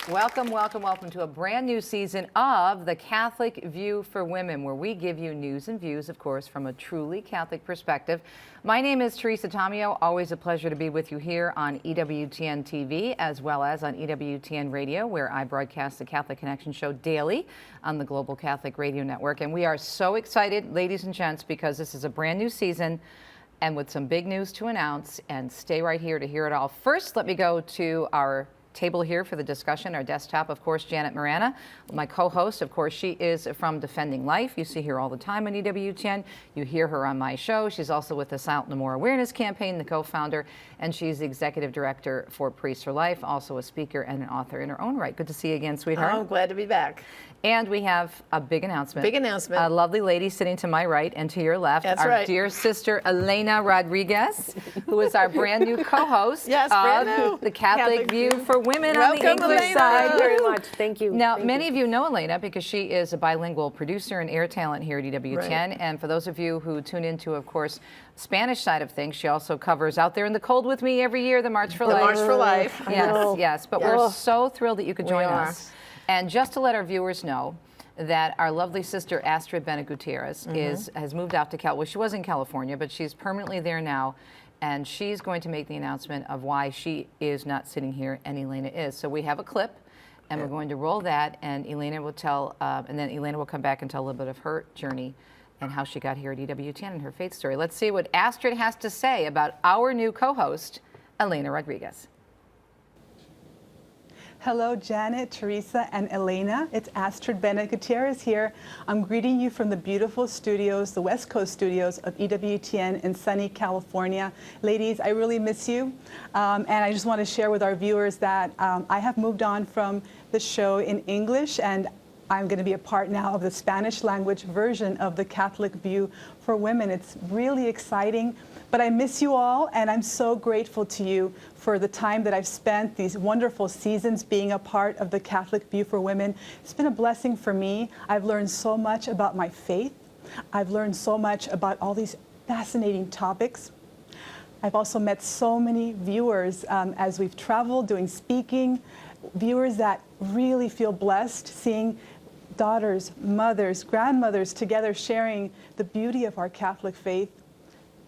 Welcome, welcome, welcome to a brand new season of The Catholic View for Women, where we give you news and views, of course, from a truly Catholic perspective. My name is Teresa Tomeo. Always a pleasure to be with you here on EWTN TV, as well as on EWTN Radio, where I broadcast the Catholic Connection show daily on the Global Catholic Radio Network. And we are so excited, ladies and gents, because this is a brand new season and with some big news to announce. And stay right here to hear it all. First, let me go to our table here for the discussion, our desktop, of course, Janet Morana, my co-host. Of course, she is from Defending Life. You see her all the time on EWTN. You hear her on my show. She's also with the Silent No More Awareness Campaign, the co-founder, and she's the executive director for Priests for Life, also a speaker and an author in her own right. Good to see you again, sweetheart. Oh, glad to be back. And we have a big announcement. Big announcement. A lovely lady sitting to my right and to your left. That's our right. Dear sister, Elena Rodriguez, who is our brand new co-host yes, brand of new. The Catholic View for Women on the Welcome, English Elena. side. Thank you very much. Thank you. Now, Thank many you. of you know Elena because she is a bilingual producer and air talent here at EWTN. Right. And for those of you who tune into, of course, Spanish side of things, she also covers Out There in the Cold with me every year, the March for The Life. March for Life. Yes, yes. But we're so thrilled that you could join are. us. And just to let our viewers know that our lovely sister Astrid Bennett Gutierrez has moved out to well, she was in California, but she's permanently there now. And she's going to make the announcement of why she is not sitting here and Elena is. So we have a clip, and we're going to roll that, and Elena will tell, and then Elena will come back and tell a little bit of her journey and how she got here at EWTN and her faith story. Let's see what Astrid has to say about our new co-host, Elena Rodriguez. Hello, Janet, Teresa, and Elena. It's Astrid Bennett Gutierrez here. I'm greeting you from the beautiful studios, the West Coast studios of EWTN in sunny California. Ladies, I really miss you. And I just want to share with our viewers that I have moved on from the show in English, and I'm going to be a part now of the Spanish language version of the Catholic View for Women. It's really exciting, but I miss you all, and I'm so grateful to you for the time that I've spent, these wonderful seasons being a part of the Catholic View for Women. It's been a blessing for me. I've learned so much about my faith. I've learned so much about all these fascinating topics. I've also met so many viewers as we've traveled, doing speaking, viewers that really feel blessed seeing daughters, mothers, grandmothers together sharing the beauty of our Catholic faith,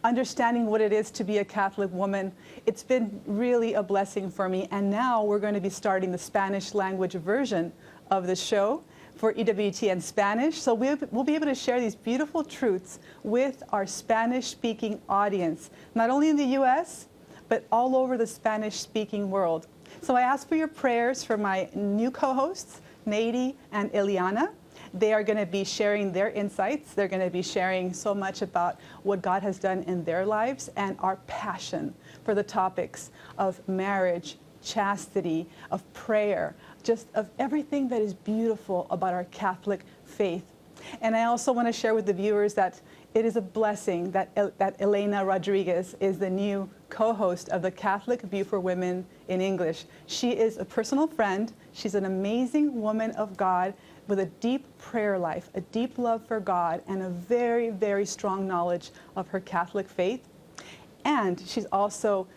understanding what it is to be a Catholic woman. It's been really a blessing for me. And now we're going to be starting the Spanish language version of the show for EWTN Spanish. So we'll be able to share these beautiful truths with our Spanish-speaking audience, not only in the U.S., but all over the Spanish-speaking world. So I ask for your prayers for my new co-hosts, Nady and Ileana. They are going to be sharing their insights. They're going to be sharing so much about what God has done in their lives and our passion for the topics of marriage, chastity, of prayer, just of everything that is beautiful about our Catholic faith. And I also want to share with the viewers that it is a blessing that Elena Rodriguez is the new co-host of the Catholic View for Women in English. She is a personal friend. She's an amazing woman of God with a deep prayer life, a deep love for God, and a very, very strong knowledge of her Catholic faith. And she's also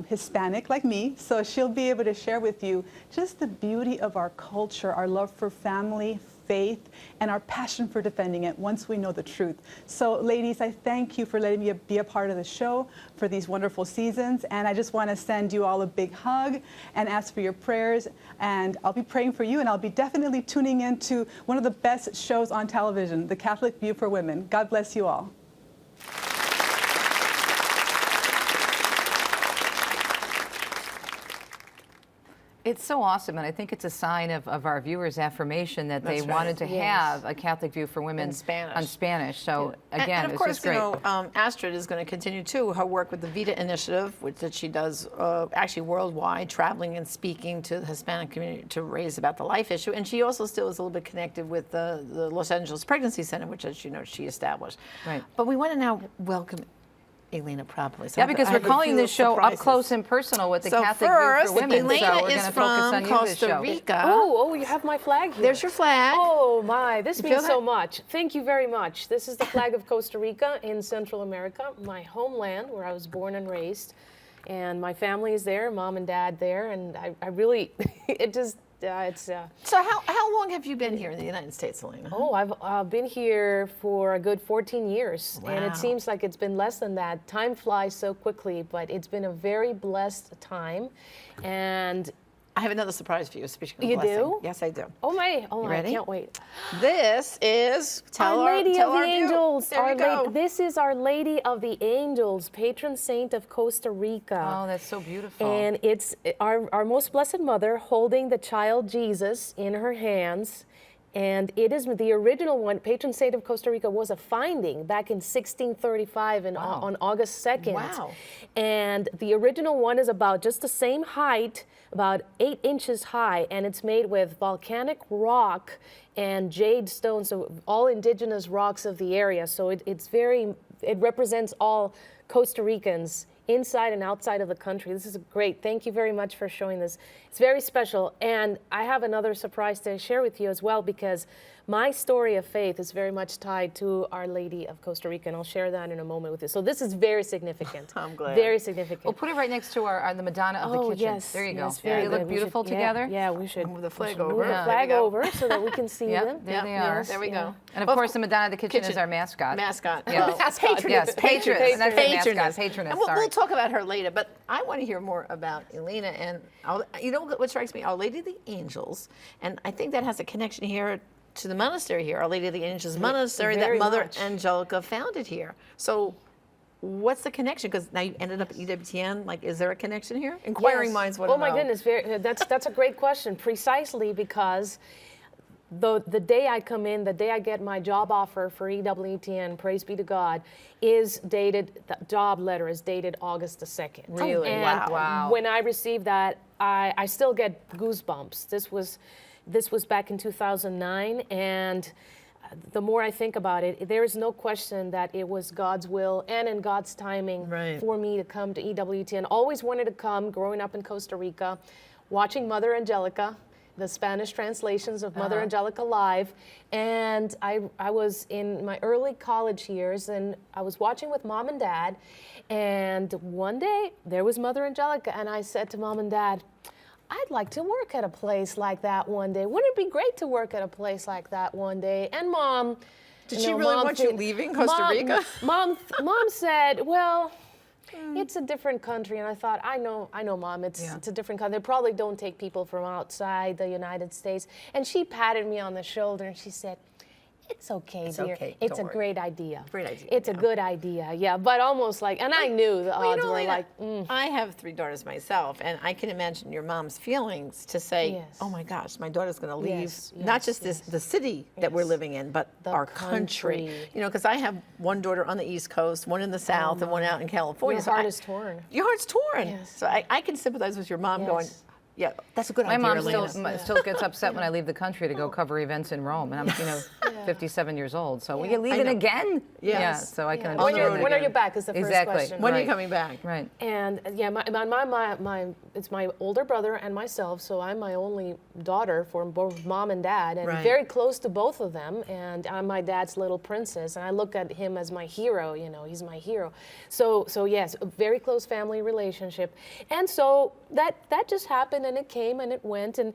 Hispanic like me, so she'll be able to share with you just the beauty of our culture, our love for family, faith, and our passion for defending it once we know the truth. So ladies, I thank you for letting me be a part of the show for these wonderful seasons, and I just want to send you all a big hug and ask for your prayers, and I'll be praying for you, and I'll be definitely tuning into one of the best shows on television, The Catholic View for Women. God bless you all. It's so awesome, and I think it's a sign of our viewers' affirmation that they wanted to have a Catholic View for Women In Spanish. on Spanish. So again, and of it's course, just great. you know, Astrid is going to continue too her work with the Vita Initiative, which that she does actually worldwide, traveling and speaking to the Hispanic community to raise about the life issue. And she also still is a little bit connected with the Los Angeles Pregnancy Center, which, as you know, she established. Right. But we want to now welcome Elena properly. So Yeah, because we're calling this show Up Close and Personal with the Catholic View for Women. Elena so we're is going to focus on from you this Costa show. Rica. Oh, you have my flag here. There's your flag. Oh, my. This feel means so that? much. Thank you very much. This is the flag of Costa Rica in Central America, my homeland where I was born and raised. And my family is there, mom and dad there. And I really, it just It's So how long have you been here in the United States, Elena? oh, I've been here for a good 14 years, and Wow. it seems like it's been less than that. Time flies so quickly, but it's been a very blessed time, and I have another surprise for you. Speaking of You blessing. do? Yes, I do. oh my, ready? I can't wait. This is Our Lady of the our view. Angels. There we go. This is Our Lady of the Angels, patron saint of Costa Rica. Oh, that's so beautiful. And it's our most blessed mother holding the child Jesus in her hands. And it is the original one. Patron saint of Costa Rica was a finding back in 1635 on August 2nd. Wow. And the original one is about just the same height, about 8 inches high, and it's made with volcanic rock and jade stone, so all indigenous rocks of the area. So it represents all Costa Ricans inside and outside of the country. This is great. Thank you very much for showing this. It's very special. And I have another surprise to share with you as well, because my story of faith is very much tied to Our Lady of Costa Rica, and I'll share that in a moment with you. So this is very significant. I'm glad. Very significant. We'll put it right next to the Madonna of the Oh, kitchen. yes. There you go. Yes, very They look good. We beautiful should- together. Yeah, we should Move the flag move over. the Yeah. flag There we go. over so that we can see Yep, them. there they are. Yes, There we yeah. go. And of course, the Madonna of the kitchen is our mascot. Mascot. Yeah. Well, Patroness. Yes, patroness. Not Patroness. mascot, patroness. And we'll Sorry. talk about her later, but I want to hear more about Elena. And you know what strikes me? Our Lady of the Angels. And I think that has a connection here to the monastery here, Our Lady of the Angels Monastery that Very Mother much. Angelica founded here. So what's the connection? Because now you ended up at EWTN. Like, is there a connection here? Inquiring Yes. minds want to Oh my know. goodness, that's a great question. Precisely because the day I come in, the day I get my job offer for EWTN, praise be to God, is dated. The job letter is dated August the 2nd. Really? And Wow. when I received that, I still get goosebumps. This was back in 2009, and the more I think about it, there is no question that it was God's will and in God's timing Right. for me to come to EWTN. Always wanted to come, growing up in Costa Rica, watching Mother Angelica, the Spanish translations of Mother Angelica live. And I was in my early college years, and I was watching with Mom and Dad. And one day, there was Mother Angelica, and I said to Mom and Dad, I'd like to work at a place like that one day. Wouldn't it be great to work at a place like that one day? And Mom, Did she really want you leaving Costa Rica? Mom said, well, it's a different country. And I thought, I know, Mom, it's a different country. They probably don't take people from outside the United States. And she patted me on the shoulder and she said, it's okay, dear. okay, It's don't a worry. great idea. Great idea, It's a good idea, yeah. But almost like, and I knew the Well, you odds know, were Elena, like, I have 3 daughters myself, and I can imagine your mom's feelings to say, Yes. oh my gosh, my daughter's going to leave Yes, not yes, just yes. the city that we're Yes. living in, but The our country. country. You know, because I have one daughter on the East Coast, one in the South, and one out in California. Your So heart I- is torn. Your heart's torn. Yes. So I can sympathize with your mom going, Yes. yeah, that's a good My idea, mom Elena. still gets upset when I leave the country to go cover events in Rome, and I'm 57 years old. So you're leaving know. again? Yes. Yeah. So I can On understand the road that. When are again. you back is the first Exactly. question. When are you Right. coming back? Right. And yeah, it's my older brother and myself, so I'm my only daughter for both Mom and Dad, and Right. very close to both of them. And I'm my dad's little princess, and I look at him as my hero. You know, he's my hero. So yes, a very close family relationship. And so that just happened, and it came and it went, and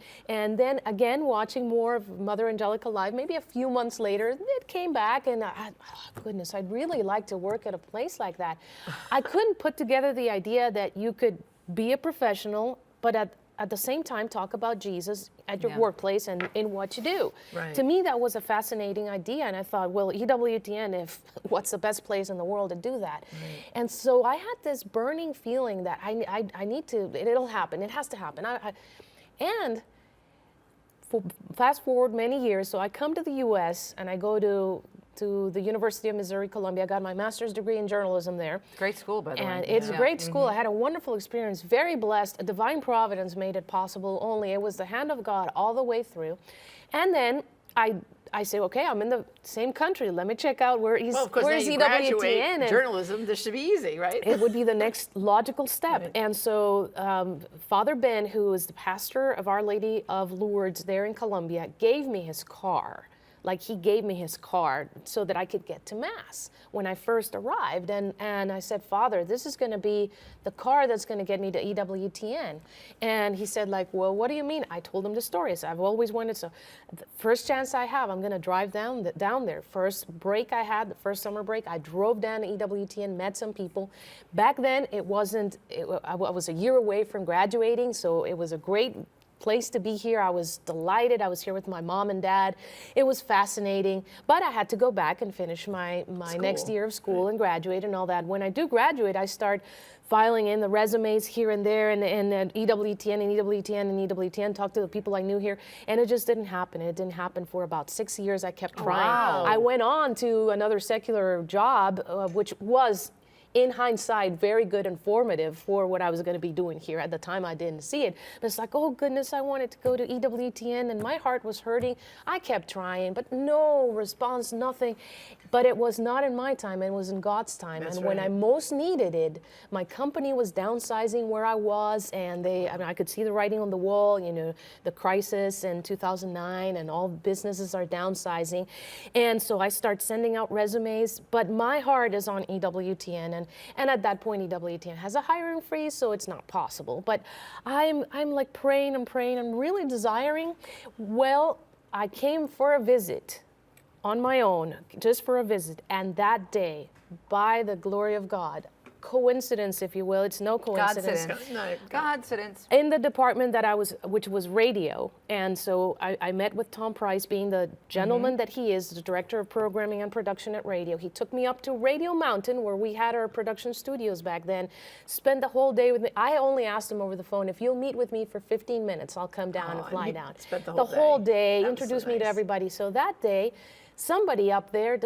then again watching more of Mother Angelica live. Maybe a few months later, it came back, and goodness, I'd really like to work at a place like that. I couldn't put together the idea that you could be a professional, but at the same time talk about Jesus at your workplace and in what you do. Right. To me, that was a fascinating idea, and I thought, well, EWTN, what's the best place in the world to do that? And so I had this burning feeling that I need to, it'll happen, it has to happen. And fast forward many years, so I come to the U.S. and I go to the University of Missouri, Columbia. I got my master's degree in journalism there. Great school, by the way. And it's a Yeah. great school. I had a wonderful experience, very blessed. A divine providence made it possible. Only it was the hand of God all the way through. And then I say, okay, I'm in the same country. Let me check out where's Well, of course, now you EWTN. graduate And journalism. This should be easy, right? it would be the next logical step. Right. And so Father Ben, who is the pastor of Our Lady of Lourdes there in Colombia, gave me his car. like he gave me his card so that I could get to Mass when I first arrived. And I said, Father, this is going to be the car that's going to get me to EWTN. And he said, like, well, what do you mean? I told him the story. I said, I've always wanted, so the first chance I have, I'm going to drive down there. First break I had, the first summer break, I drove down to EWTN, met some people. Back then, I was a year away from graduating, so it was a great place to be here. I was delighted. I was here with my mom and dad. It was fascinating, but I had to go back and finish my next year of school and graduate and all that. When I do graduate, I start filing in the resumes here and there and EWTN and EWTN and EWTN, talk to the people I knew here, and it just didn't happen. It didn't happen for about 6 years. I kept trying. Wow. I went on to another secular job, which was, in hindsight, very good and formative for what I was going to be doing here. At the time, I didn't see it. But it's like, oh, goodness, I wanted to go to EWTN, and my heart was hurting. I kept trying, but no response, nothing. But it was not in my time. It was in God's time. That's and when I most needed it, my company was downsizing where I was, and I could see the writing on the wall, you know, the crisis in 2009, and all businesses are downsizing. And so I start sending out resumes, but my heart is on EWTN. And at that point, EWTN has a hiring freeze, so it's not possible. But I'm like praying, I'm really desiring. Well, I came for a visit on my own, just for a visit. And that day, by the glory of God, coincidence, if you will, it's no coincidence. Godcidence. In the department that I was, which was radio. And so I met with Tom Price, being the gentleman that he is, the director of programming and production at radio. He took me up to Radio Mountain, where we had our production studios back then, spent the whole day with me. I only asked him over the phone, if you'll meet with me for 15 minutes, I'll come down and fly down. Spent the whole day, That was introduced so me to nice. everybody. So that day, somebody up there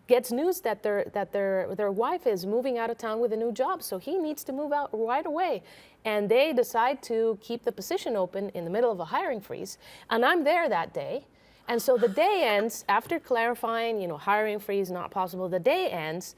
gets news that their wife is moving out of town with a new job, so he needs to move out right away. And they decide to keep the position open in the middle of a hiring freeze. And I'm there that day. And so the day ends, after clarifying, hiring freeze, not possible, the day ends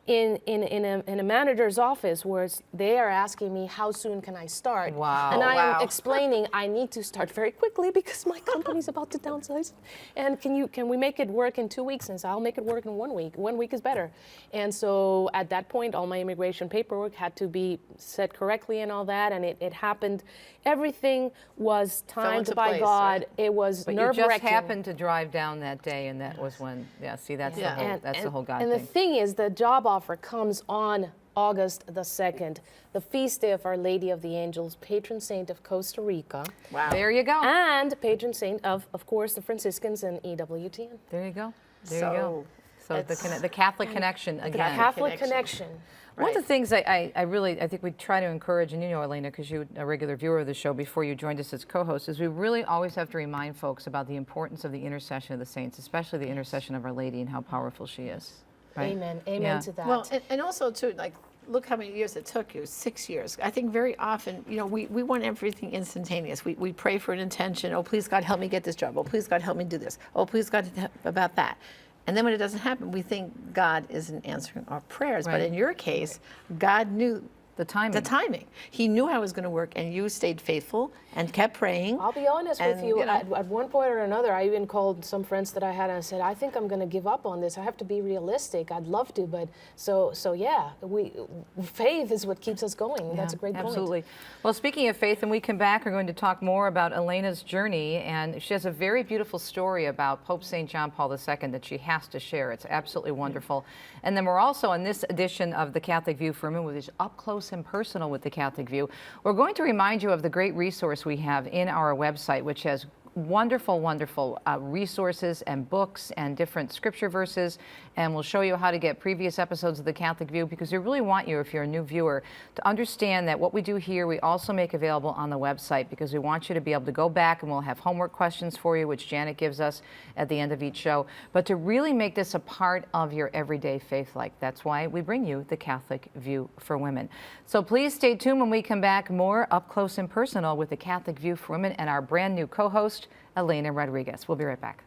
in a manager's office where they are asking me, how soon can I start? Wow. And I Wow. am explaining I need to start very quickly because my company's about to downsize. And can we make it work in 2 weeks? And so I'll make it work in 1 week. 1 week is better. And so at that point, all my immigration paperwork had to be set correctly and all that. And it happened. Everything was timed into by place, God. right? It was But you nerve-wracking. just happened to drive down that day, and that was when, see, that's the whole, the whole God and thing. the thing is, the job offer comes on August the 2nd, the feast day of Our Lady of the Angels, patron saint of Costa Rica, Wow. There you go. and patron saint of course, the Franciscans and EWTN. There you go. There So you go. So it's- the Catholic connection The again. Catholic connection. connection. One of the Right. things I think we try to encourage, and Elena, because you're a regular viewer of the show before you joined us as co-host, is we really always have to remind folks about the importance of the intercession of the saints, especially the intercession of Our Lady and how powerful she is. Right? Amen. Yeah. Amen to that. Well, and also too, like, look how many years it took you, 6 years. I think very often, we want everything instantaneous. We pray for an intention. Oh, please God, help me get this job. Oh, please God, help me do this. Oh, please God, about that. And then when it doesn't happen, we think God isn't answering our prayers. But Right. in your case, God knew The timing. the timing. He knew how it was going to work, and you stayed faithful and kept praying. I'll be honest with And, you, you know- at one point or another, I even called some friends that I had and I said, I think I'm going to give up on this. I have to be realistic. I'd love to, but so yeah, faith is what keeps us going. That's a great point. Absolutely. Well, speaking of faith, when we come back, we're going to talk more about Elena's journey, and she has a very beautiful story about Pope St. John Paul II that she has to share. It's absolutely wonderful. And then we're also, on this edition of The Catholic View for Women, which is up close and personal with The Catholic View, we're going to remind you of the great resource we have in our website, which has wonderful resources and books and different scripture verses, and we'll show you how to get previous episodes of The Catholic View, because we really want you, if you're a new viewer, to understand that what we do here we also make available on the website, because we want you to be able to go back, and we'll have homework questions for you, which Janet gives us at the end of each show, but to really make this a part of your everyday faith life. That's why we bring you The Catholic View for Women. So please stay tuned when we come back, more up close and personal with The Catholic View for Women and our brand new co-host, Elena Rodriguez. We'll be right back.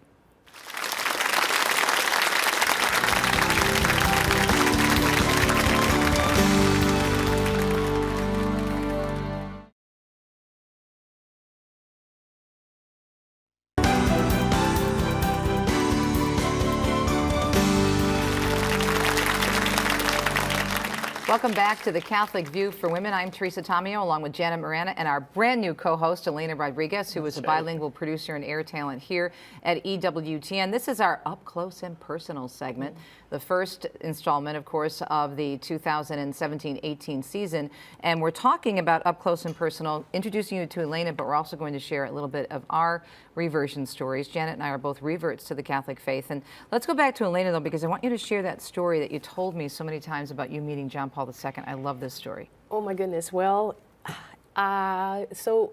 Welcome back to the Catholic View for Women. I'm Teresa Tomeo, along with Janet Morana and our brand new co-host, Elena Rodriguez, who is a bilingual producer and air talent here at EWTN. This is our Up Close and Personal segment, the first installment, of course, of the 2017-18 season. And we're talking about Up Close and Personal, introducing you to Elena, but we're also going to share a little bit of our reversion stories. Janet and I are both reverts to the Catholic faith. And let's go back to Elena, though, because I want you to share that story that you told me so many times about you meeting John Paul II. I love this story. Oh my goodness. Well, so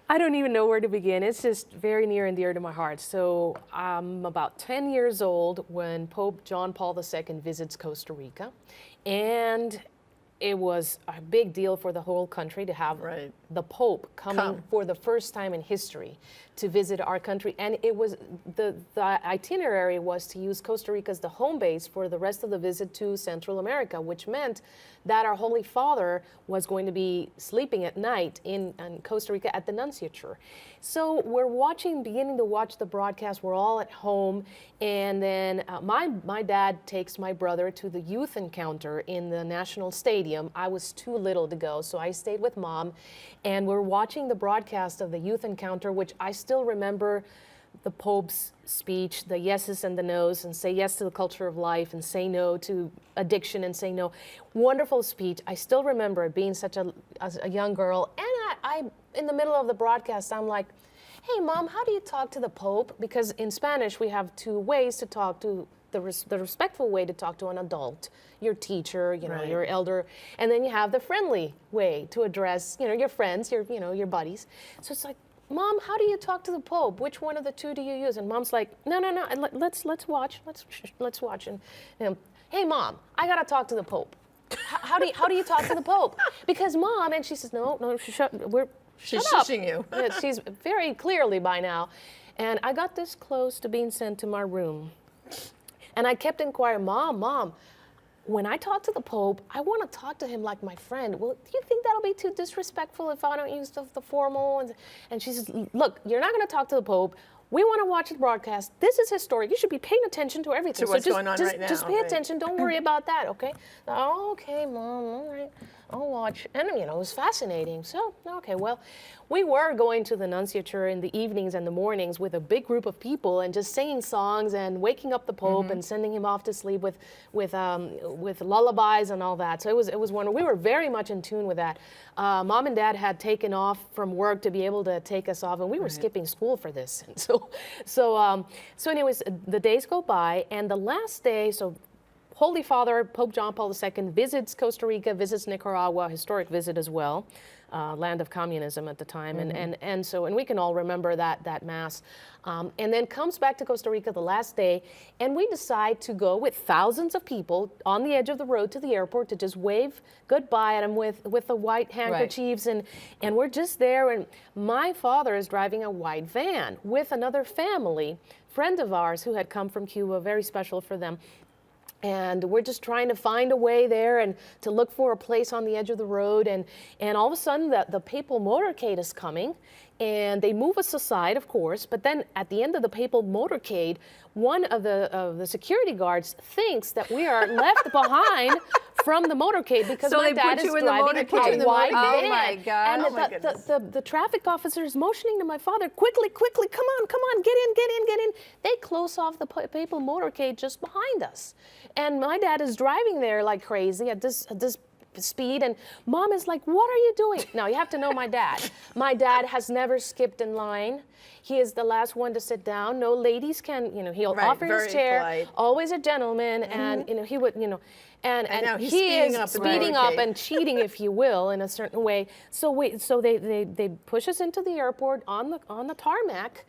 I don't even know where to begin. It's just very near and dear to my heart. So I'm about 10 years old when Pope John Paul II visits Costa Rica. And it was a big deal for the whole country to have the Pope coming for the first time in history to visit our country. And it was the itinerary was to use Costa Rica as the home base for the rest of the visit to Central America, which meant that our Holy Father was going to be sleeping at night in Costa Rica at the Nunciature. So we're beginning to watch the broadcast. We're all at home. And then my dad takes my brother to the youth encounter in the National Stadium. I was too little to go, so I stayed with Mom. And we're watching the broadcast of the youth encounter, which I still remember the Pope's speech, the yeses and the nos, and say yes to the culture of life and say no to addiction and say no. Wonderful speech. I still remember it being as a young girl. And I in the middle of the broadcast, I'm like, hey, Mom, how do you talk to the Pope? Because in Spanish, we have two ways to talk to the respectful way to talk to an adult, your teacher, your elder, and then you have the friendly way to address, your friends, your buddies. So it's like, Mom, how do you talk to the Pope? Which one of the two do you use? And Mom's like, no, let's watch. Let's watch. And hey, Mom, I gotta talk to the Pope. How do you talk to the Pope? Because Mom, and she says, no, she's shushing you. She's very clearly by now. And I got this close to being sent to my room. And I kept inquiring, Mom, when I talk to the Pope, I want to talk to him like my friend. Well, do you think that'll be too disrespectful if I don't use the formal? And she says, look, you're not going to talk to the Pope. We want to watch the broadcast. This is historic. You should be paying attention to everything. To what's going on right now. Just pay attention. Don't worry about that, okay? Okay, Mom, all right. I'll watch. And, it was fascinating. So, okay, well, we were going to the Nunciature in the evenings and the mornings with a big group of people and just singing songs and waking up the Pope and sending him off to sleep with lullabies and all that. So it was wonderful. We were very much in tune with that. Mom and Dad had taken off from work to be able to take us off, and we were skipping school for this. And so anyways, the days go by, and the last day, so Holy Father, Pope John Paul II, visits Costa Rica, visits Nicaragua, historic visit as well, land of communism at the time, and we can all remember that Mass, and then comes back to Costa Rica the last day, and we decide to go with thousands of people on the edge of the road to the airport to just wave goodbye at them with the white handkerchiefs, and we're just there, and my father is driving a white van with another family, friend of ours who had come from Cuba, very special for them. And we're just trying to find a way there and to look for a place on the edge of the road. And all of a sudden, the papal motorcade is coming. And they move us aside, of course. But then at the end of the papal motorcade, one of the security guards thinks that we are left behind from the motorcade because my dad is driving a white van. Oh, my God. And the traffic officer is motioning to my father, quickly, come on, get in. They close off the papal motorcade just behind us. And my dad is driving there like crazy at this speed, and Mom is like, what are you doing? Now, you have to know my dad. My dad has never skipped in line. He is the last one to sit down. No ladies can, he'll offer his chair, polite. Always a gentleman, and, he would, and now he's he is speeding up and cheating, if you will, in a certain way. So they push us into the airport on the tarmac.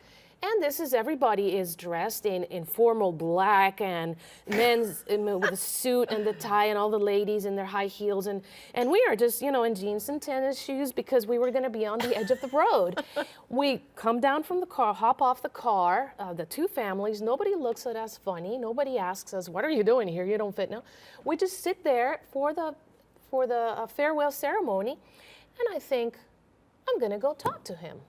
And this is, everybody is dressed in formal black, and men's with a suit and the tie, and all the ladies in their high heels. And we are just, in jeans and tennis shoes because we were going to be on the edge of the road. We come down from the car, hop off the car, the two families. Nobody looks at us funny. Nobody asks us, what are you doing here? You don't fit now. We just sit there for the farewell ceremony. And I think, I'm going to go talk to him.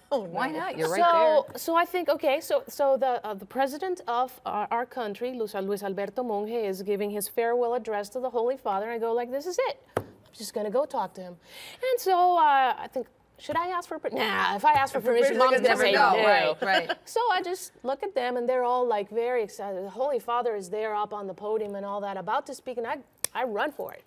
Why not? You're right there. So I think, okay, so the president of our country, Luis Alberto Monge, is giving his farewell address to the Holy Father. And I go like, this is it. I'm just going to go talk to him. And so I think, should I ask for permission? Nah, if I ask for permission, Mom's going to say no. Right. So I just look at them, and they're all like very excited. The Holy Father is there up on the podium and all that, about to speak, and I run for it.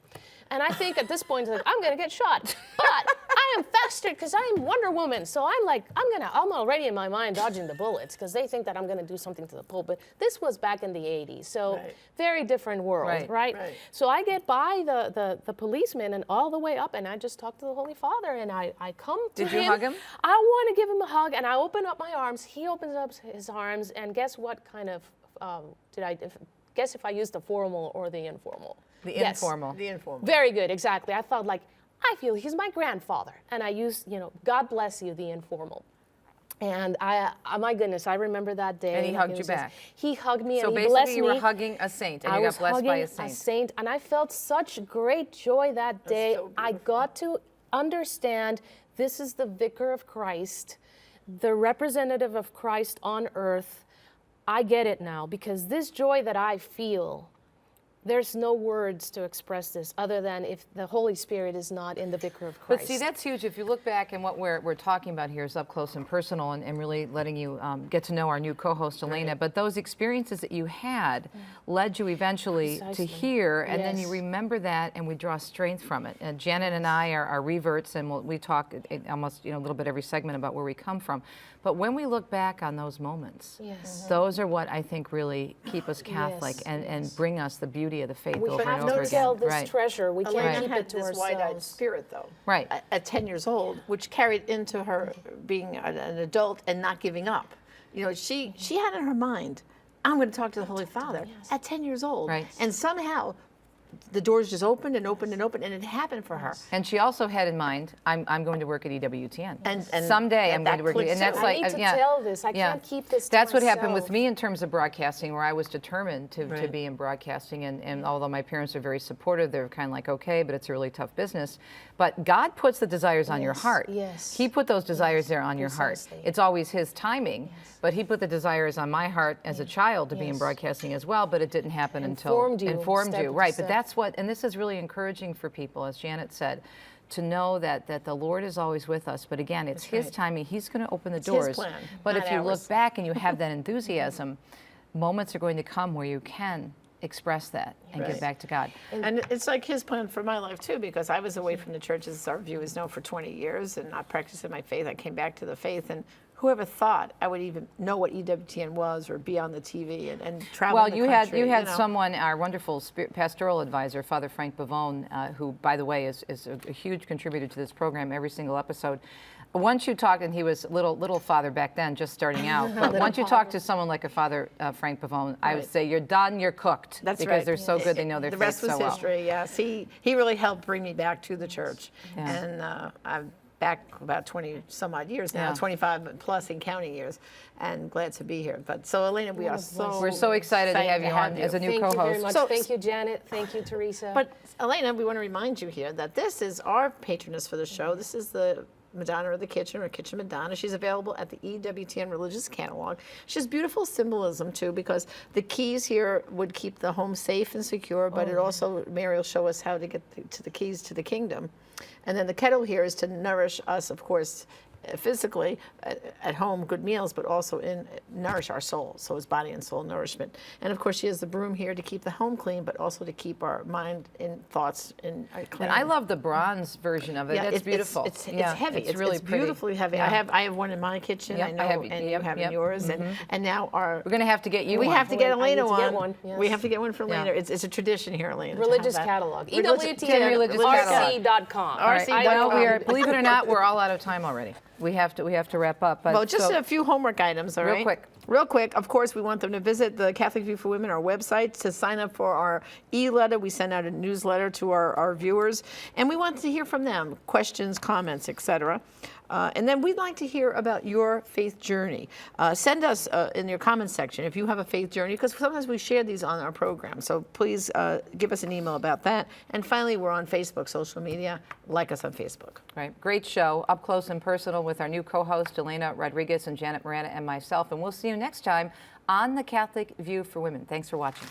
And I think at this point, like, I'm going to get shot. But I am faster because I'm Wonder Woman. So I'm like, I'm already in my mind dodging the bullets because they think that I'm going to do something to the pulpit. This was back in the 80s. So very different world, right? So I get by the policeman and all the way up, and I just talk to the Holy Father, and I come to him. Did you hug him? I want to give him a hug, and I open up my arms. He opens up his arms, and guess what kind of, guess if I used the formal or the informal? The informal. The informal. Very good, exactly. I thought like, I feel he's my grandfather. And I used, God bless you, the informal. And my goodness, I remember that day. And he hugged you back. He hugged me so and he blessed me. So basically you were hugging a saint and you got blessed by a saint. I was hugging a saint, and I felt such great joy that day. So I got to understand this is the vicar of Christ, the representative of Christ on earth. I get it now, because this joy that I feel, there's no words to express this other than if the Holy Spirit is not in the Vicar of Christ. But see, that's huge. If you look back, and what we're talking about here is up close and personal, and really letting you get to know our new co-host, Elena. But those experiences that you had led you eventually to here, and then you remember that, and we draw strength from it. And Janet and I are reverts, and we talk almost a little bit every segment about where we come from. But when we look back on those moments, those are what I think really keep us Catholic and bring us the beauty of the faith over and over again. We have to tell this treasure. We can't keep it to this wide-eyed spirit, though. Right. At 10 years old, which carried into her being an adult and not giving up. She had in her mind, I'm going to talk to the Holy Father at 10 years old. Right. And somehow, the doors just opened and opened and opened, and it happened for her. And she also had in mind, I'm going to work at EWTN. And someday I'm going to work at, and that's I like, need to tell this. I can't keep this to That's what happened with myself. me in terms of broadcasting, where I was determined to be in broadcasting. And although my parents are very supportive, they're kind of like, okay, but it's a really tough business. But God puts the desires on your heart. Yes. He put those desires there on your heart. It's always His timing. But He put the desires on my heart as a child to be in broadcasting as well, but it didn't happen until informed you. Right, but that's what, and this is really encouraging for people, as Janet said, to know that the Lord is always with us. But again, it's His timing. He's going to open the doors. His plan, but not if you ours. look back and you have that enthusiasm, moments are going to come where you can express that and get back to God. And it's like His plan for my life, too, because I was away from the church, as our viewers know, for 20 years and not practicing my faith. I came back to the faith, and whoever thought I would even know what EWTN was or be on the TV and travel Well, the you country, had someone, our wonderful pastoral advisor, Father Frank Pavone, who, by the way, is a huge contributor to this program every single episode. Once you talk, and he was little father back then, just starting out, but once you talk to someone like a Father Frank Pavone, I would say you're done, you're cooked. That's because they're so good, they know their faith so well. The rest was history, yes. He really helped bring me back to the church. And I'm back about 20 some odd years now, 25 plus and counting years, and glad to be here. But so, Elena, we're so excited to have you on as a new co-host. Thank you very much. So- Thank you, Janet. Thank you, Teresa. But Elena, we want to remind you here that this is our patroness for the show. This is the Madonna of the Kitchen, or Kitchen Madonna. She's available at the EWTN Religious Catalog. She has beautiful symbolism, too, because the keys here would keep the home safe and secure, but it also, Mary will show us how to get to the keys to the kingdom. And then the kettle here is to nourish us, of course, physically at home, good meals, but also nourish our soul, so it's body and soul nourishment. And of course, she has the broom here to keep the home clean, but also to keep our mind and thoughts clean. And I love the bronze version of it. Yeah, That's beautiful. It's heavy. It's really beautifully heavy. Yeah. I have one in my kitchen. Yep, I know, I have, and you have in yours. And now we're going to have to get you we one. have to get Elena I need to get one. one, yes. We have to get one for Elena. Yeah. It's a tradition here, Elena. to have Religious that. Catalog. Religious EWTN.rc.com. Well, believe it or not, we're all out of time already. We have to wrap up. But Well, just a few homework items, all right? Real quick, of course, we want them to visit the Catholic View for Women, our website, to sign up for our e-letter. We send out a newsletter to our viewers, and we want to hear from them, questions, comments, etc. And then we'd like to hear about your faith journey. Send us in your comments section if you have a faith journey, because sometimes we share these on our program. So please give us an email about that. And finally, we're on Facebook, social media. Like us on Facebook. Right. Great show, up close and personal with our new co-host, Elena Rodriguez and Janet Morana and myself. And we'll see you next time on The Catholic View for Women. Thanks for watching.